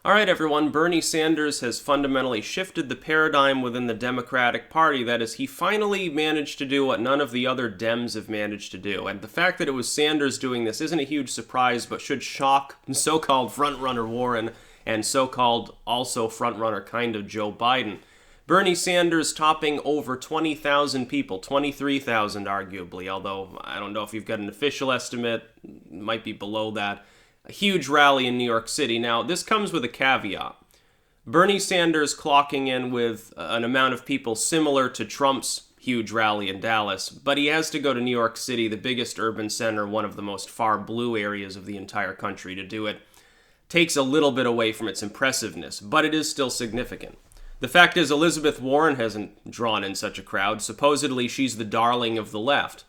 All right, everyone, Bernie Sanders has fundamentally shifted the paradigm within the Democratic Party. That is, he finally managed to do what none of the other Dems have managed to do. And the fact that it was Sanders doing this isn't a huge surprise, but should shock so-called frontrunner Warren and so-called also frontrunner kind of Joe Biden. Bernie Sanders topping over 20,000 people, 23,000 arguably, although I don't know if you've got an official estimate, it might be below that. A huge rally in New York City. Now, this comes with a caveat. Bernie Sanders clocking in with an amount of people similar to Trump's huge rally in Dallas, but he has to go to New York City, the biggest urban center, one of the most far blue areas of the entire country, to do it. Takes a little bit away from its impressiveness, but it is still significant. The fact is, Elizabeth Warren hasn't drawn in such a crowd. Supposedly, she's the darling of the left.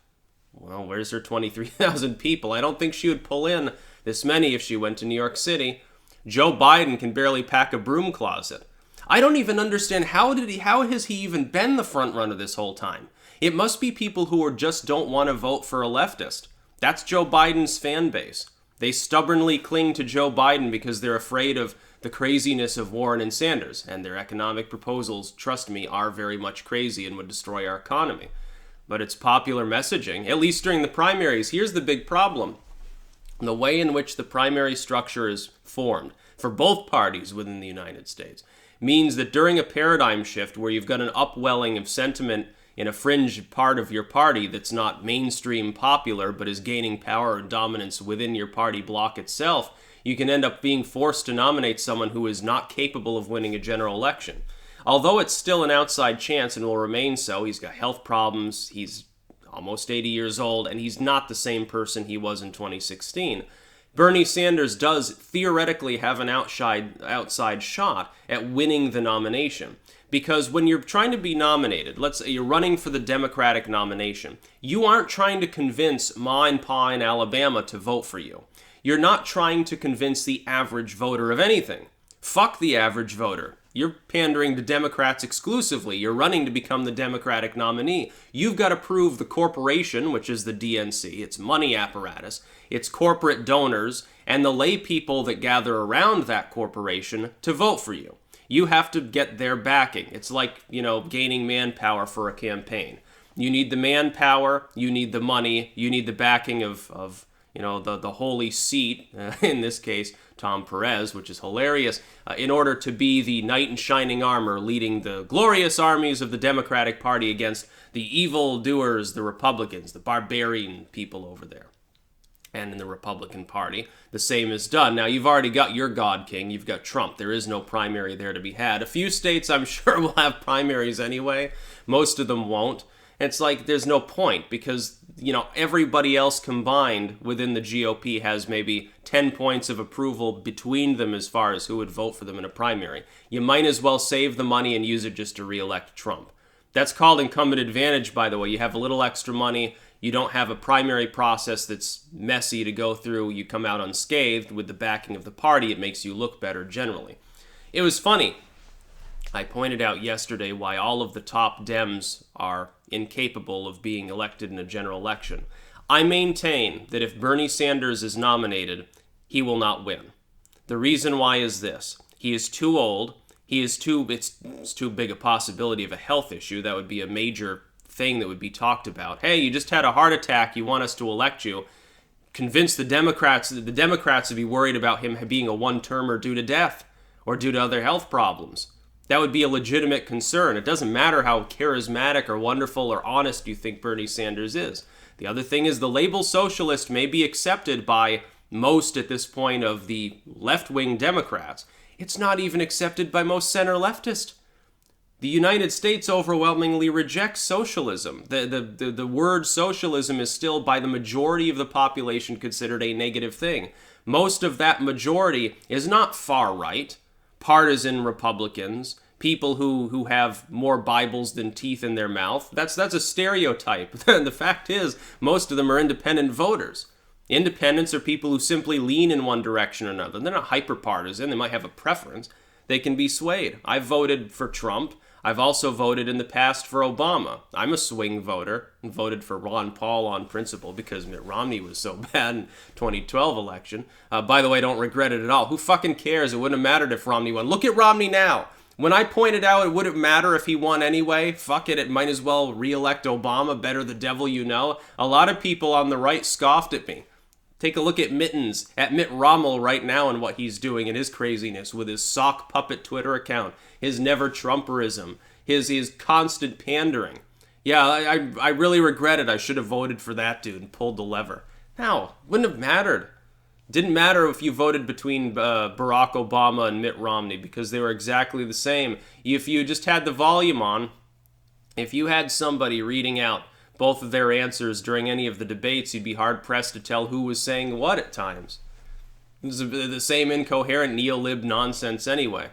Well, where's her 23,000 people? I don't think she would pull in this many if she went to New York City. Joe Biden can barely pack a broom closet. I don't even understand how has he even been the front runner this whole time? It must be people who just don't want to vote for a leftist. That's Joe Biden's fan base. They stubbornly cling to Joe Biden because they're afraid of the craziness of Warren and Sanders, and their economic proposals, trust me, are very much crazy and would destroy our economy. But it's popular messaging, at least during the primaries. Here's the big problem. The way in which the primary structure is formed for both parties within the United States means that during a paradigm shift where you've got an upwelling of sentiment in a fringe part of your party that's not mainstream popular but is gaining power or dominance within your party bloc itself, you can end up being forced to nominate someone who is not capable of winning a general election. Although it's still an outside chance and will remain so, he's got health problems, he's almost 80 years old, and he's not the same person he was in 2016. Bernie Sanders does theoretically have an outside shot at winning the nomination. Because when you're trying to be nominated, let's say you're running for the Democratic nomination, you aren't trying to convince Ma and Pa in Alabama to vote for you. You're not trying to convince the average voter of anything. Fuck the average voter. You're pandering to Democrats exclusively. You're running to become the Democratic nominee. You've got to prove the corporation, which is the DNC, its money apparatus, its corporate donors, and the lay people that gather around that corporation to vote for you. You have to get their backing. It's like, gaining manpower for a campaign. You need the manpower, you need the money, you need the backing of the holy seat, in this case, Tom Perez, which is hilarious, in order to be the knight in shining armor leading the glorious armies of the Democratic Party against the evil doers, the Republicans, the barbarian people over there. And in the Republican Party, the same is done. Now, you've already got your God King. You've got Trump. There is no primary there to be had. A few states, I'm sure, will have primaries anyway. Most of them won't. It's like there's no point because, everybody else combined within the GOP has maybe 10 points of approval between them as far as who would vote for them in a primary. You might as well save the money and use it just to re-elect Trump. That's called incumbent advantage, by the way. You have a little extra money. You don't have a primary process that's messy to go through. You come out unscathed with the backing of the party. It makes you look better generally. It was funny. I pointed out yesterday why all of the top Dems are incapable of being elected in a general election. I maintain that if Bernie Sanders is nominated, he will not win. The reason why is this. He is too old. It's too big a possibility of a health issue. That would be a major thing that would be talked about. Hey, you just had a heart attack. You want us to elect you. Convince the Democrats to be worried about him being a one-termer due to death or due to other health problems. That would be a legitimate concern. It doesn't matter how charismatic or wonderful or honest you think Bernie Sanders is. The other thing is the label socialist may be accepted by most at this point of the left-wing Democrats. It's not even accepted by most center-leftists. The United States overwhelmingly rejects socialism. The word socialism is still by the majority of the population considered a negative thing. Most of that majority is not far right. Partisan Republicans, people who have more Bibles than teeth in their mouth. That's a stereotype. The fact is, most of them are independent voters. Independents are people who simply lean in one direction or another. They're not hyper-partisan. They might have a preference. They can be swayed. I voted for Trump. I've also voted in the past for Obama. I'm a swing voter and voted for Ron Paul on principle because Mitt Romney was so bad in 2012 election. By the way, don't regret it at all. Who fucking cares? It wouldn't have mattered if Romney won. Look at Romney now. When I pointed out it wouldn't matter if he won anyway, fuck it, it might as well re-elect Obama, better the devil you know. A lot of people on the right scoffed at me. Take a look at Mitt Rommel right now and what he's doing and his craziness with his sock puppet Twitter account, his never Trumperism, his constant pandering. Yeah, I really regret it. I should have voted for that dude and pulled the lever. No, wouldn't have mattered. Didn't matter if you voted between Barack Obama and Mitt Romney because they were exactly the same. If you just had the volume on, if you had somebody reading out both of their answers during any of the debates, you'd be hard-pressed to tell who was saying what at times. It was the same incoherent neo-lib nonsense anyway.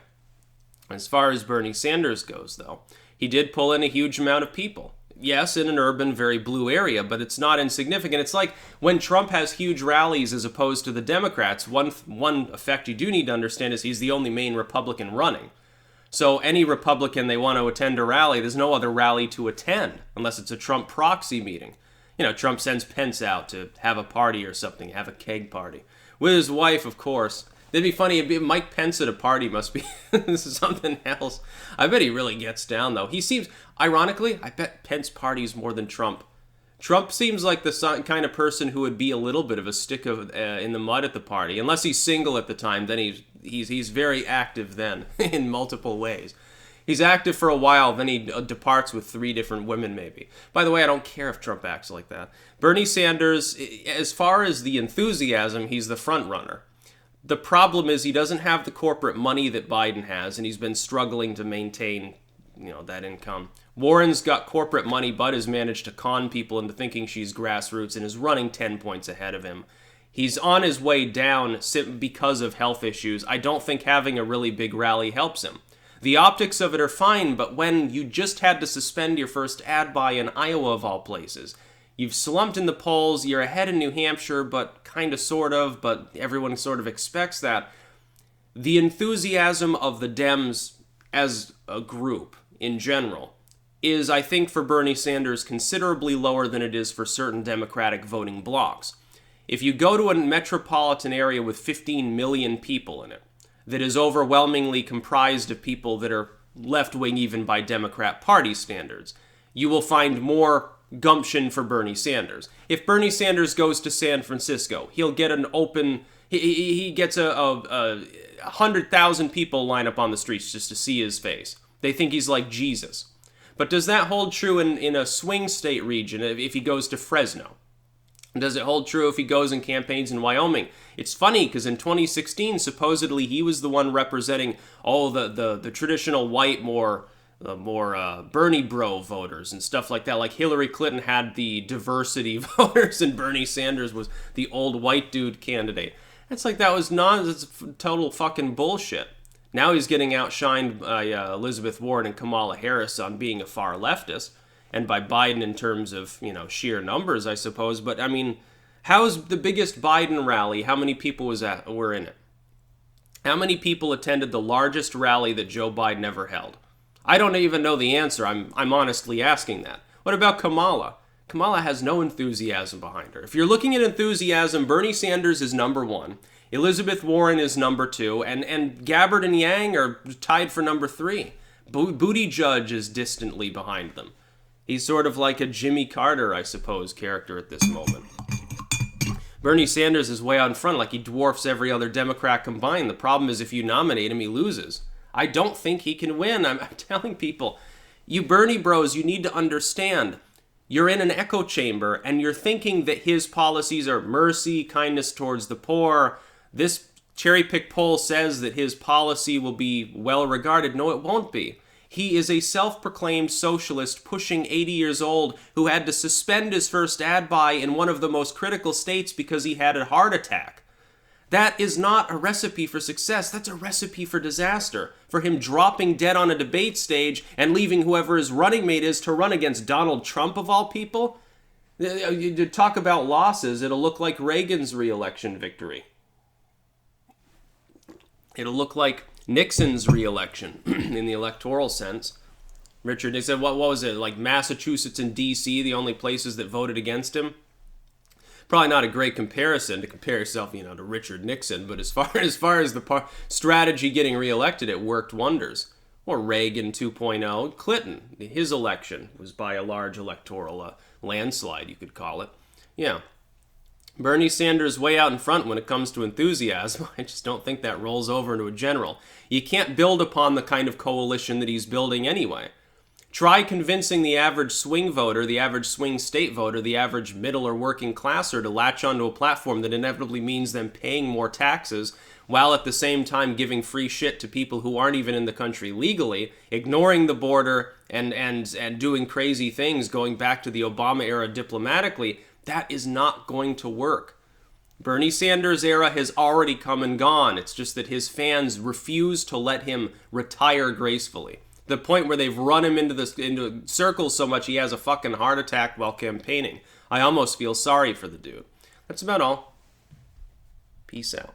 As far as Bernie Sanders goes, though, he did pull in a huge amount of people. Yes, in an urban, very blue area, but it's not insignificant. It's like when Trump has huge rallies as opposed to the Democrats, one effect you do need to understand is he's the only main Republican running. So any Republican they want to attend a rally, there's no other rally to attend unless it's a Trump proxy meeting. You know, Trump sends Pence out to have a party or something, have a keg party. With his wife, of course. It'd be funny, Mike Pence at a party must be this is something else. I bet he really gets down, though. He seems, ironically, I bet Pence parties more than Trump. Trump seems like the kind of person who would be a little bit of a stick in the mud at the party. Unless he's single at the time, then he's very active then in multiple ways. He's active for a while, then he departs with 3 different women maybe. By the way, I don't care if Trump acts like that. Bernie Sanders, as far as the enthusiasm, he's the front runner. The problem is he doesn't have the corporate money that Biden has, and he's been struggling to maintain, that income. Warren's got corporate money, but has managed to con people into thinking she's grassroots and is running 10 points ahead of him. He's on his way down because of health issues. I don't think having a really big rally helps him. The optics of it are fine, but when you just had to suspend your first ad buy in Iowa of all places, you've slumped in the polls, you're ahead in New Hampshire, but kind of sort of, but everyone sort of expects that. The enthusiasm of the Dems as a group in general is, I think, for Bernie Sanders considerably lower than it is for certain Democratic voting blocs. If you go to a metropolitan area with 15 million people in it, that is overwhelmingly comprised of people that are left-wing even by Democrat Party standards, you will find more gumption for Bernie Sanders. If Bernie Sanders goes to San Francisco, he'll get an open... He gets a 100,000 people line up on the streets just to see his face. They think he's like Jesus. But does that hold true in a swing state region if he goes to Fresno? Does it hold true if he goes and campaigns in Wyoming? It's funny because in 2016, supposedly he was the one representing all the traditional white, more Bernie bro voters and stuff like that. Like Hillary Clinton had the diversity voters and Bernie Sanders was the old white dude candidate. It's like that was it's total fucking bullshit. Now he's getting outshined by Elizabeth Warren and Kamala Harris on being a far leftist, and by Biden in terms of, sheer numbers, I suppose. But, I mean, how's the biggest Biden rally? How many people were in it? How many people attended the largest rally that Joe Biden ever held? I don't even know the answer. I'm honestly asking that. What about Kamala? Kamala has no enthusiasm behind her. If you're looking at enthusiasm, Bernie Sanders is number 1. Elizabeth Warren is number 2, and Gabbard and Yang are tied for number 3. Buttigieg is distantly behind them. He's sort of like a Jimmy Carter, I suppose, character at this moment. Bernie Sanders is way out in front, like he dwarfs every other Democrat combined. The problem is if you nominate him, he loses. I don't think he can win. I'm telling people, you Bernie bros, you need to understand. You're in an echo chamber, and you're thinking that his policies are mercy, kindness towards the poor. This cherry-pick poll says that his policy will be well regarded. No, it won't be. He is a self-proclaimed socialist pushing 80 years old who had to suspend his first ad buy in one of the most critical states because he had a heart attack. That is not a recipe for success. That's a recipe for disaster. For him dropping dead on a debate stage and leaving whoever his running mate is to run against Donald Trump of all people. You talk about losses, it'll look like Reagan's re-election victory. It'll look like Nixon's re-election in the electoral sense. Richard Nixon, what was it, like Massachusetts and D.C., the only places that voted against him? Probably not a great comparison to compare yourself, to Richard Nixon, but as far as the strategy getting reelected, it worked wonders. Or Reagan 2.0, Clinton, his election was by a large electoral landslide, you could call it. Yeah. Bernie Sanders way out in front when it comes to enthusiasm. I just don't think that rolls over into a general. You can't build upon the kind of coalition that he's building anyway. Try convincing the average swing voter, the average swing state voter, the average middle or working classer to latch onto a platform that inevitably means them paying more taxes while at the same time giving free shit to people who aren't even in the country legally, ignoring the border and doing crazy things going back to the Obama era diplomatically. That is not going to work. Bernie Sanders' era has already come and gone. It's just that his fans refuse to let him retire gracefully. The point where they've run him into circles so much he has a fucking heart attack while campaigning. I almost feel sorry for the dude. That's about all. Peace out.